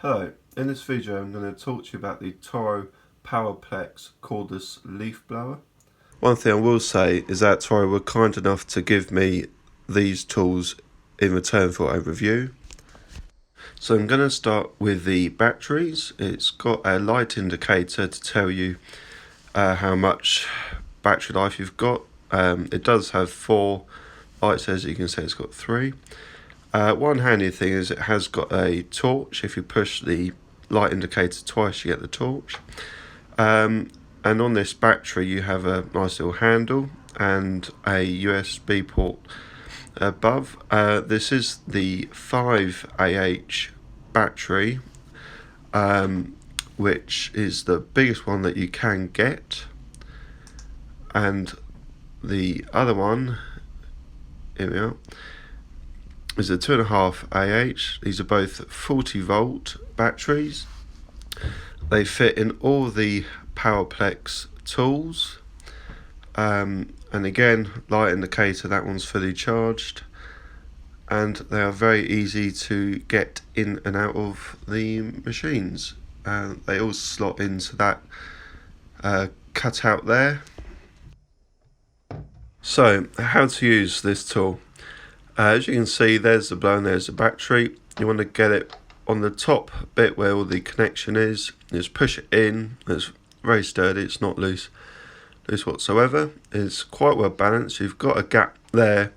Hello, in this video I'm going to talk to you about the Toro powerplex cordless leaf blower. One thing I will say is that Toro were kind enough to give me these tools in return for a review. So I'm going to start with the batteries. It's got a light indicator to tell you how much battery life you've got. It does have 4 lights, as you can see it's got 3. One handy thing is it has got a torch. If you push the light indicator twice, you get the torch. And on this battery, you have a nice little handle and a USB port above. This is the 5Ah battery, which is the biggest one that you can get. And the other one, here we are, is a 2.5Ah. These are both 40 volt batteries. They fit in all the powerplex tools. And again, light indicator, that one's fully charged. And they are very easy to get in and out of the machines. They all slot into that cutout there. So, how to use this tool? As you can see, there's the blower and there's the battery. You want to get it on the top bit where all the connection is. Just push it in. It's very sturdy, it's not loose whatsoever. It's quite well balanced. You've got a gap there,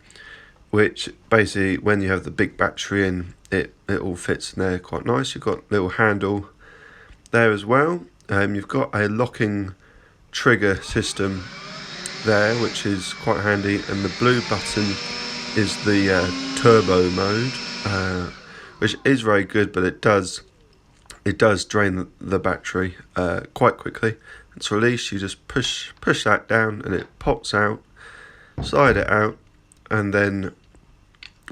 which basically when you have the big battery in, it all fits in there quite nice. You've got a little handle there as well. You've got a locking trigger system there, which is quite handy, and the blue button is the turbo mode, which is very good, but it does drain the battery quite quickly. It's released, you just push that down and it pops out, slide it out, and then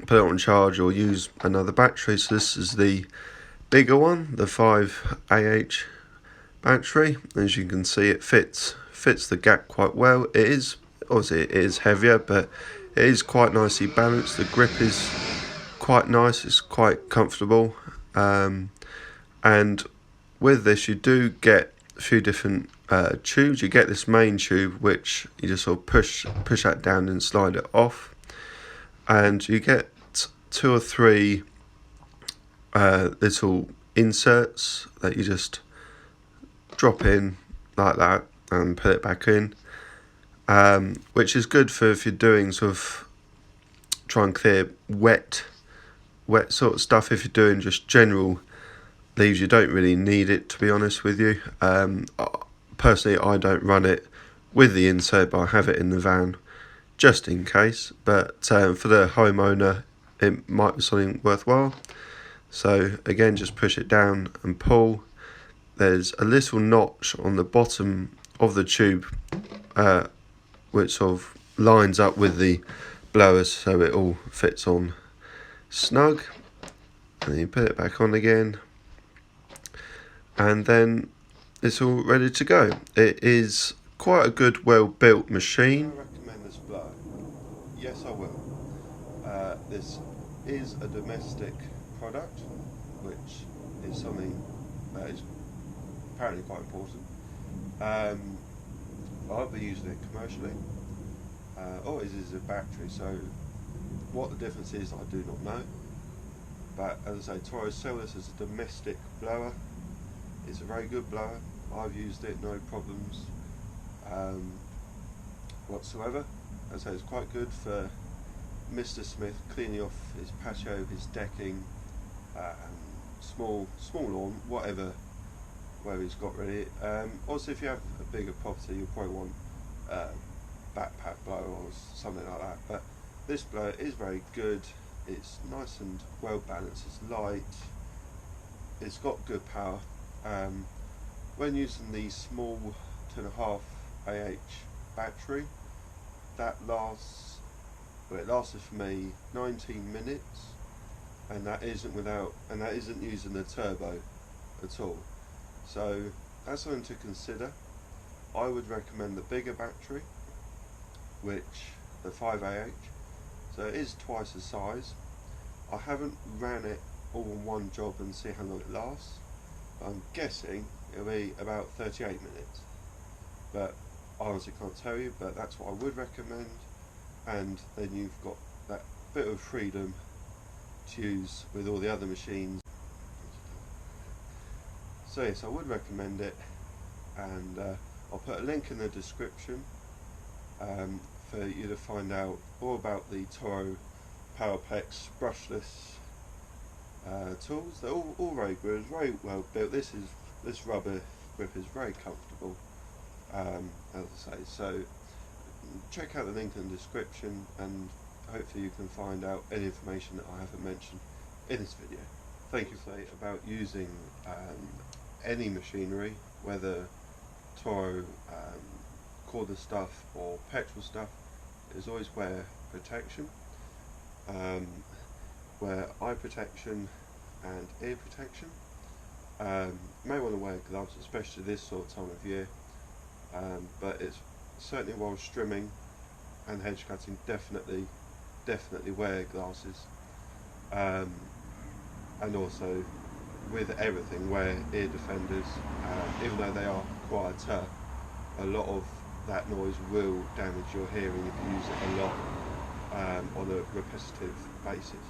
put it on charge or use another battery. So this is the bigger one, the 5Ah battery. As you can see, it fits the gap quite well. It is heavier, but it is quite nicely balanced. The grip is quite nice, it's quite comfortable. And with this, you do get a few different tubes. You get this main tube, which you just sort of push that down and slide it off. And you get 2 or 3 little inserts that you just drop in like that and put it back in. Which is good for if you're doing sort of try and clear wet sort of stuff. If you're doing just general leaves, you don't really need it, to be honest with you. Personally, I don't run it with the insert, but I have it in the van just in case. But for the homeowner, it might be something worthwhile. So again, just push it down and pull. There's a little notch on the bottom of the tube, which sort of lines up with the blowers, so it all fits on snug. And then you put it back on again, and then it's all ready to go. It is quite a good, well-built machine. I recommend this blower. Yes, I will. This is a domestic product, which is something that is apparently quite important. I'll be using it commercially. Always is a battery, so what the difference is, I do not know. But as I say, Toro sell this as a domestic blower. It's a very good blower. I've used it, no problems whatsoever. As I say, it's quite good for Mr. Smith cleaning off his patio, his decking, small lawn, whatever he's got ready. Also, if you have a bigger property, you'll probably want backpack blower or something like that. But this blower is very good. It's nice and well balanced. It's light. It's got good power. When using the small 2.5Ah battery, it lasted for me 19 minutes, and that isn't using the turbo at all. So that's something to consider. I would recommend the bigger battery, which the 5Ah. So it is twice the size. I haven't ran it all on one job and see how long it lasts. I'm guessing it'll be about 38 minutes, but I honestly can't tell you, but that's what I would recommend. And then you've got that bit of freedom to use with all the other machines. So yes, I would recommend it, and I'll put a link in the description for you to find out all about the Toro powerplex brushless tools. They're all very good, very well built. This rubber grip is very comfortable, as I say. So check out the link in the description, and hopefully you can find out any information that I haven't mentioned in this video. Thank you for about using any machinery, whether Toro cordless stuff or petrol stuff, is always wear protection. Wear eye protection and ear protection. You may want to wear gloves, especially this sort of time of year, but it's certainly while trimming and hedge cutting, definitely wear glasses, and also with everything wear ear defenders. Even though they are quieter, a lot of that noise will damage your hearing if you use it a lot on a repetitive basis.